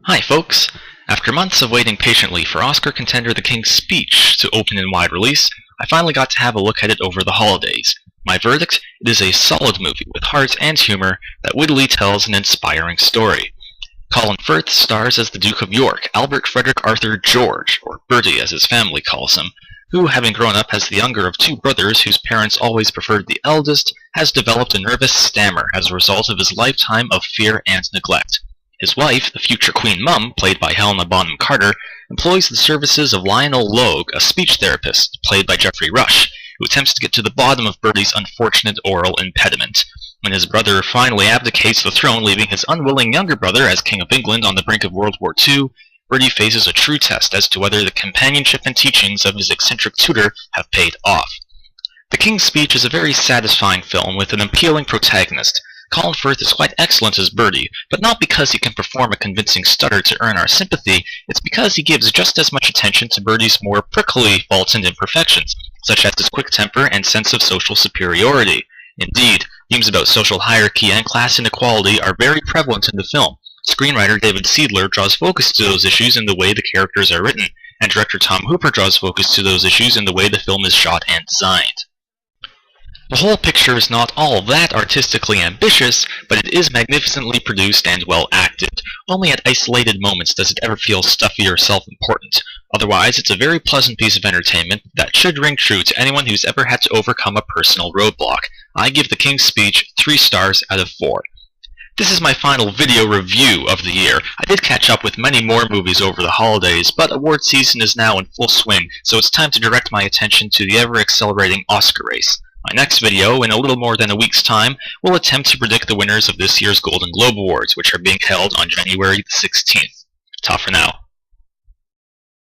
Hi folks! After months of waiting patiently for Oscar contender The King's Speech to open in wide release, I finally got to have a look at it over the holidays. My verdict? It is a solid movie with heart and humor that wittily tells an inspiring story. Colin Firth stars as the Duke of York, Albert Frederick Arthur George, or Bertie as his family calls him, who, having grown up as the younger of two brothers whose parents always preferred the eldest, has developed a nervous stammer as a result of his lifetime of fear and neglect. His wife, the future Queen Mum, played by Helena Bonham Carter, employs the services of Lionel Logue, a speech therapist, played by Geoffrey Rush, who attempts to get to the bottom of Bertie's unfortunate oral impediment. When his brother finally abdicates the throne, leaving his unwilling younger brother as King of England on the brink of World War II, Bertie faces a true test as to whether the companionship and teachings of his eccentric tutor have paid off. The King's Speech is a very satisfying film with an appealing protagonist. Colin Firth is quite excellent as Bertie, but not because he can perform a convincing stutter to earn our sympathy, it's because he gives just as much attention to Bertie's more prickly faults and imperfections, such as his quick temper and sense of social superiority. Indeed, themes about social hierarchy and class inequality are very prevalent in the film. Screenwriter David Seidler draws focus to those issues in the way the characters are written, and director Tom Hooper draws focus to those issues in the way the film is shot and designed. The whole picture is not all that artistically ambitious, but it is magnificently produced and well acted. Only at isolated moments does it ever feel stuffy or self-important. Otherwise, it's a very pleasant piece of entertainment that should ring true to anyone who's ever had to overcome a personal roadblock. I give The King's Speech 3 stars out of 4. This is my final video review of the year. I did catch up with many more movies over the holidays, but award season is now in full swing, so it's time to direct my attention to the ever-accelerating Oscar race. My next video, in a little more than a week's time, will attempt to predict the winners of this year's Golden Globe Awards, which are being held on January the 16th. Ta for now.